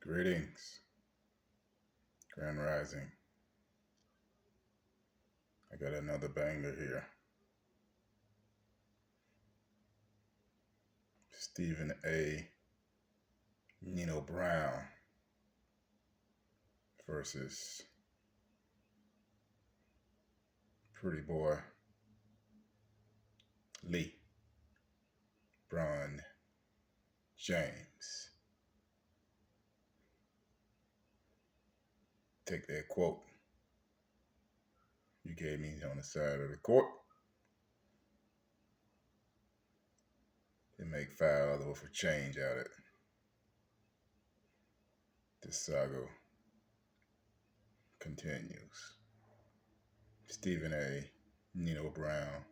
Greetings, Grand Rising. I got another banger here. Stephen A. NinO BrOwN versus Pretty Boy BrOn James. Take that quote you gave me on the side of the court and make $5 worth of change out of it. The saga continues. Stephen A. NinO BrOwN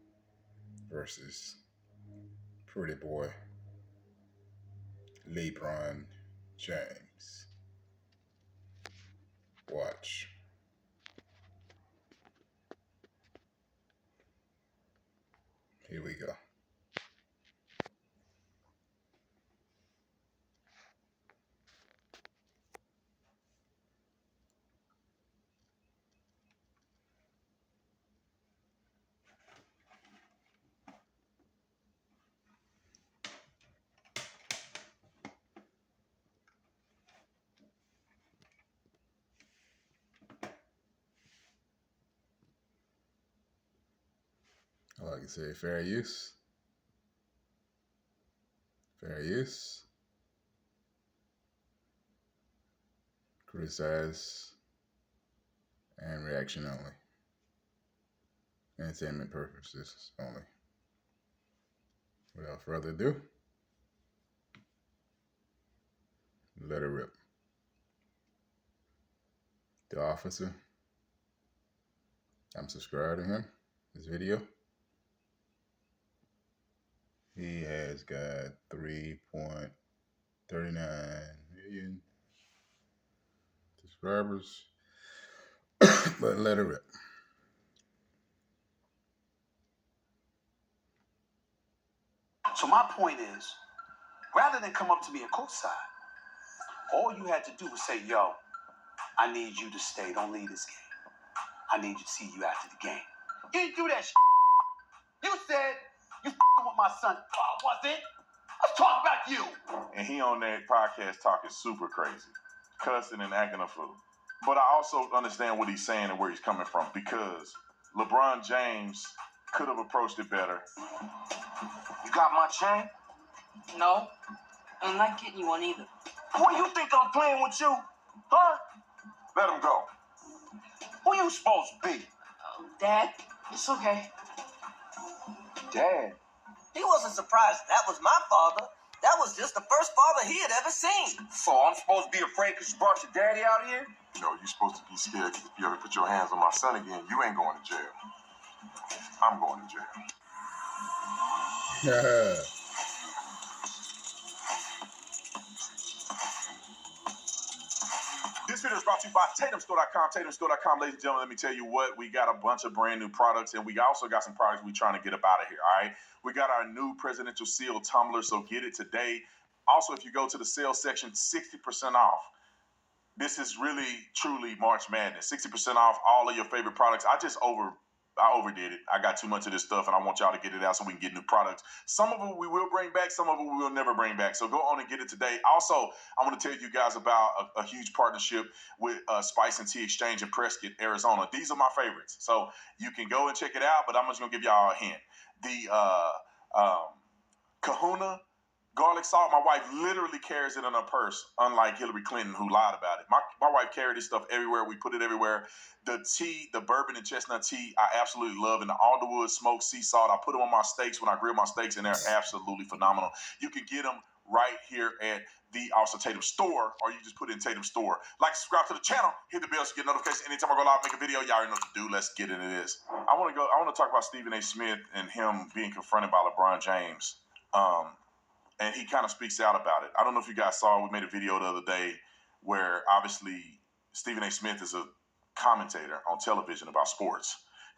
versus Pretty Boy BrOn James. Watch. Here we go. I like to say fair use. Fair use. Criticize and reaction only. Entertainment purposes only. Without further ado, let it rip. The Officer. I'm subscribed to him. His video. He has got 3.39 million subscribers. But let it rip. So my point is, rather than come up to me at courtside, all you had to do was say, yo, I need you to stay. Don't leave this game. I need to see you after the game. You didn't do that shit. You said you with my son. Oh, was it? Let's talk about you. And he on that podcast talking super crazy, cussing and acting a fool. But I also understand what he's saying and where he's coming from, because LeBron James could have approached it better. You got my chain? No, I'm not getting you one either. Boy, you think I'm playing with you? Huh? Let him go. Who you supposed to be? Dad, it's okay. Dad. He wasn't surprised that was my father. That was just the first father he had ever seen. So I'm supposed to be afraid because you brought your daddy out here? No, you're supposed to be scared, because if you ever put your hands on my son again, you ain't going to jail. I'm going to jail. This video is brought to you by TatumStore.com. TatumStore.com, ladies and gentlemen, let me tell you what. We got a bunch of brand new products, and we also got some products we're trying to get up out of here, all right? We got our new Presidential Seal tumbler, so get it today. Also, if you go to the sales section, 60% off. This is really, truly March Madness. 60% off all of your favorite products. I overdid it. I got too much of this stuff, and I want y'all to get it out so we can get new products. Some of them we will bring back. Some of them we will never bring back. So go on and get it today. Also, I want to tell you guys about a huge partnership with Spice and Tea Exchange in Prescott, Arizona. These are my favorites. So you can go and check it out, but I'm just going to give y'all a hint. The Kahuna garlic salt, my wife literally carries it in her purse, unlike Hillary Clinton, who lied about it. My wife carried this stuff everywhere. We put it everywhere. The tea, the bourbon and chestnut tea, I absolutely love. And the alderwood smoked sea salt, I put them on my steaks when I grill my steaks, and they're absolutely phenomenal. You can get them right here at the also Tatum Store, or you just put in Tatum Store. Like, subscribe to the channel, hit the bell so you get notifications anytime I go live, make a video. Y'all already know what to do. Let's get into this. I want to talk about Stephen A. Smith and him being confronted by LeBron James. And he kind of speaks out about it. I don't know if you guys saw, we made a video the other day where obviously Stephen A. Smith is a commentator on television about sports,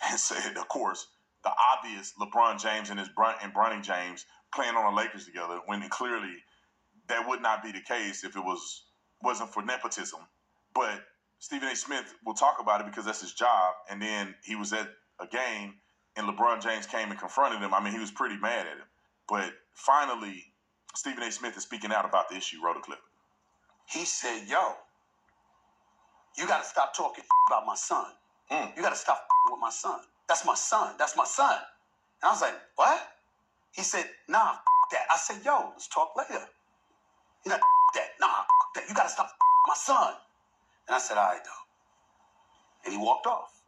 and said, of course, the obvious LeBron James and Bronny James playing on the Lakers together, when clearly that would not be the case if it was wasn't for nepotism, but Stephen A. Smith will talk about it because that's his job. And then he was at a game and LeBron James came and confronted him. I mean, he was pretty mad at him. But finally, Stephen A. Smith is speaking out about the issue, wrote a clip. He said, yo, you got to stop talking about my son. You got to stop with my son. That's my son. That's my son. And I was like, what? He said, nah, that. I said, yo, let's talk later. He's like, that. Nah, that. You got to stop my son. And I said, all right, though. And he walked off.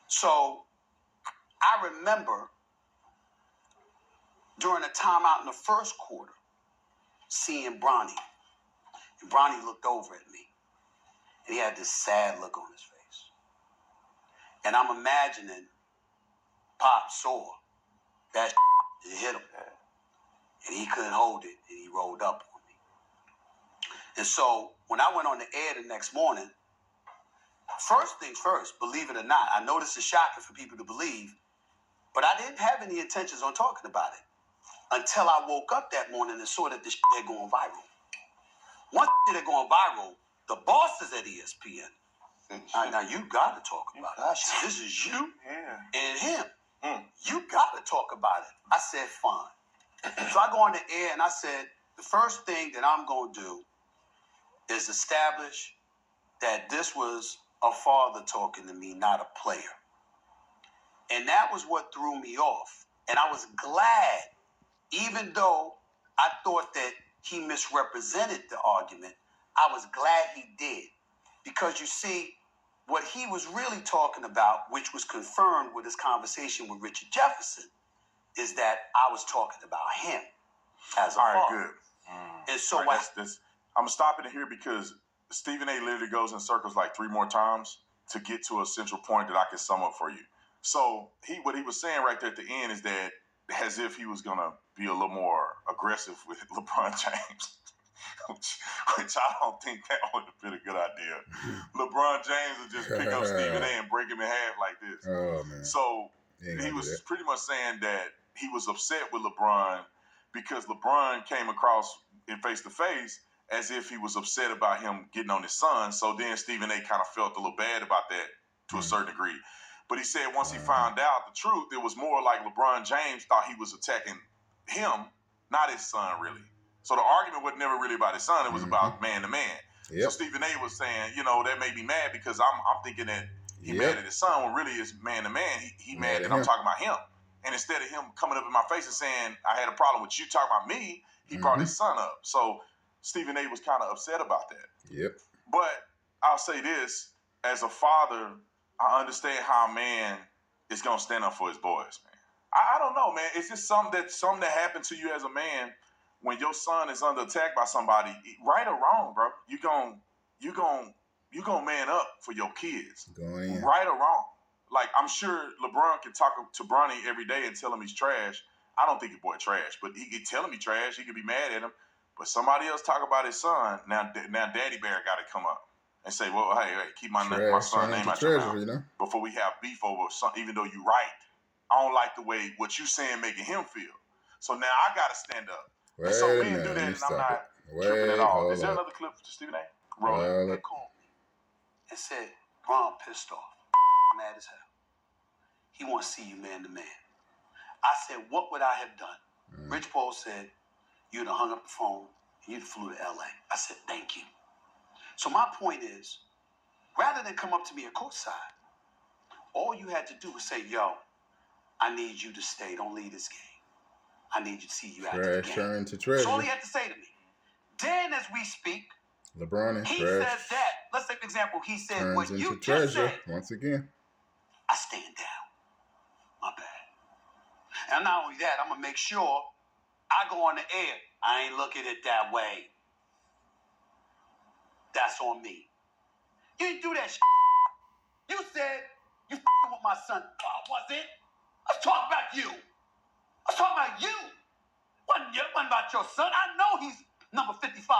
So I remember during a timeout in the first quarter, seeing Bronny. And Bronny looked over at me. And he had this sad look on his face. And I'm imagining Pop saw that it hit him. And he couldn't hold it. And he rolled up on me. And so when I went on the air the next morning, first things first, believe it or not, I know this is shocking for people to believe, but I didn't have any intentions on talking about it until I woke up that morning and saw that this had gone viral. Once it had gone viral, the bosses at ESPN, now you got to talk about it. This is you and him. You got to talk about it. I said, fine. So I go on the air and I said, the first thing that I'm going to do is establish that this was a father talking to me, not a player. And that was what threw me off. And I was glad, even though I thought that he misrepresented the argument, I was glad he did. Because you see, what he was really talking about, which was confirmed with his conversation with Richard Jefferson, is that I was talking about him as a All right, father. good. And so All right, I'm stopping it here because Stephen A. literally goes in circles like 3 more times to get to a central point that I can sum up for you. So what he was saying right there at the end is that as if he was going to be a little more aggressive with LeBron James, which I don't think that would have been a good idea. LeBron James would just pick up Stephen A. and break him in half like this. Oh, man. So he was pretty much saying that he was upset with LeBron because LeBron came across in face-to-face as if he was upset about him getting on his son. So then Stephen A. kind of felt a little bad about that to a certain degree. But he said once he found out the truth, it was more like LeBron James thought he was attacking him, not his son, really. So the argument was never really about his son. It was about man-to-man. Yep. So Stephen A. was saying, that made me mad because I'm thinking that he mad at his son when really it's man-to-man. He mad that I'm talking about him. And instead of him coming up in my face and saying, I had a problem with you talking about me, he brought his son up. So Stephen A. was kind of upset about that. Yep. But I'll say this, as a father, I understand how a man is going to stand up for his boys, man. I don't know, man. It's just something that happened to you as a man when your son is under attack by somebody, right or wrong, bro. You gon' man up for your kids. Going in. Right or wrong. Like, I'm sure LeBron can talk to Bronny every day and tell him he's trash. I don't think your boy trash, but he could tell him he's trash. He could be mad at him. But somebody else talk about his son. Now Daddy Bear got to come up and say, well, hey, keep my son's name out your mouth. Before we have beef over something, even though you're right. I don't like the way what you saying making him feel. So now I got to stand up. Wait so we a didn't minute, do that, and I'm stop not it. tripping at all. Hold Is there up. another clip for Stephen A? Roll it. They called me and said, Bron pissed off, mad as hell. He wants to see you man to man. I said, what would I have done? Rich Paul said, you'd have hung up the phone and you'd flew to LA. I said, thank you. So my point is, rather than come up to me at courtside, all you had to do was say, yo, I need you to stay. Don't leave this game. I need you to see you after the game. Trash into treasure. That's all he had to say to me. Then as we speak, LeBron and he trash says that. Let's take an example. He said turns what into you treasure just said. once again. I stand down. My bad. And not only that, I'm going to make sure I go on the air. I ain't looking at it that way. That's on me. You didn't do that shit. You said you f***ing with my son. Oh, was it? Let's talk about you. Let's talk about you. Wasn't about your son. I know he's number 55.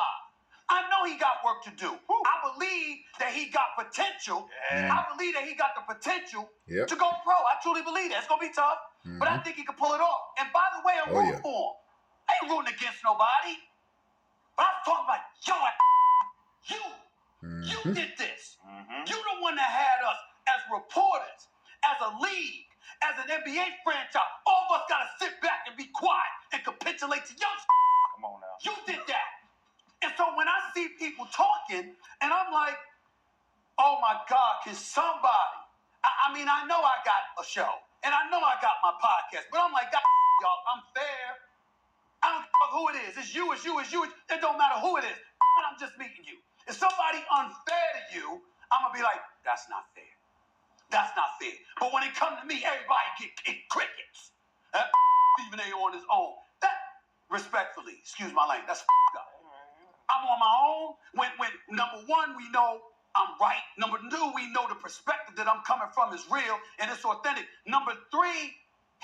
I know he got work to do. I believe that he got potential. I believe that he got the potential to go pro. I truly believe that. It's going to be tough, but I think he can pull it off. And by the way, I'm rooting for him. I ain't rooting against nobody. But I'm talking about your ass. did this. You the one that had us as reporters, as a league, as an NBA franchise. All of us gotta sit back and be quiet and capitulate to your Come on now. You did that. And so when I see people talking, and I'm like, oh my God, can somebody? I mean, I know I got a show, and I know I got my podcast, but I'm like, God, y'all, I'm fair. I don't give a fuck who it is. It's you, it's you, it's you. It don't matter who it is. I'm just meeting you. If somebody unfair to you, I'm going to be like, that's not fair. That's not fair. But when it comes to me, everybody get crickets. Stephen A. on his own. That, respectfully, excuse my language, that's up. I'm on my own. When number one, we know I'm right. Number two, we know the perspective that I'm coming from is real and it's authentic. Number three,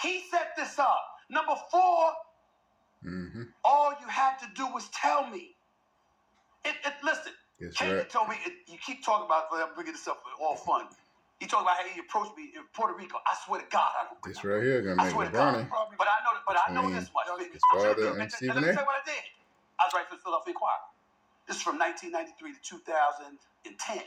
he set this up. Number four, all you had to do was tell me. Listen, Katie told me, you keep talking about, I'm bringing this up for all fun. He talked about how he approached me in Puerto Rico. I swear to God, I don't. This right here gonna make the brownie. But I know this much. His father and Stephen A. Let me tell you what I did. I was writing for the Philadelphia Inquirer. This is from 1993 to 2010.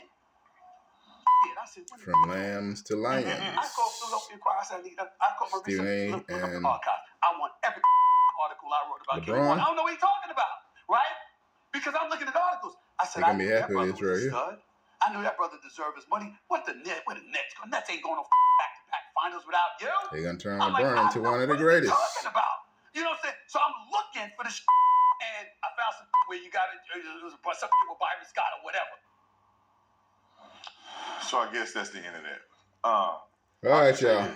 I said, from lambs to lions. I called Philadelphia Inquirer. I said, I called my Stephen A. look up and the archive. I want every article I wrote about BrOn. I don't know what he's talking about, right? Because I'm looking at articles. I said, They're I gonna be knew happy that with brother this was right a stud. I knew that brother deserved his money. Where the Nets go? Nets ain't going to back-to-back finals without you. They're gonna turn I'm like, LeBron into one of the what are you greatest. talking about? You know what I'm saying? So I'm looking for the and I found some where you got it was something with Byron Scott or whatever. So I guess that's the end of that. All right, y'all.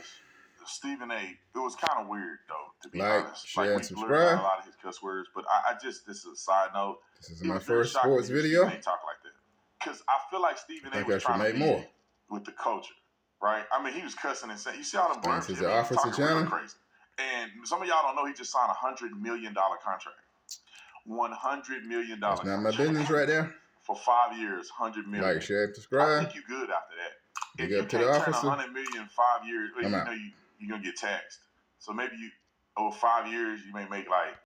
Stephen A. It was kind of weird though, to be Like, honest. share, and we blurred out subscribe. a lot of his cuss words, but I just, this is a side note. This is It my was very first shocking sports to hear video. Stephen A. talk like that, because I feel like Stephen A. I think was I should trying to make be more. with the culture, right? I mean, he was cussing and saying, you see all them Thanks words? to the officer talking real channel. crazy. And some of y'all don't know, he just signed a $100 million contract. $100 million That's not my contract. business right there. For 5 years, $100 million. Like, share, I subscribe. think you good after that. Big If you up to the can't turn officer. $100 million in 5 years, well, I'm you out. know you're gonna get taxed. So maybe over 5 years you may make like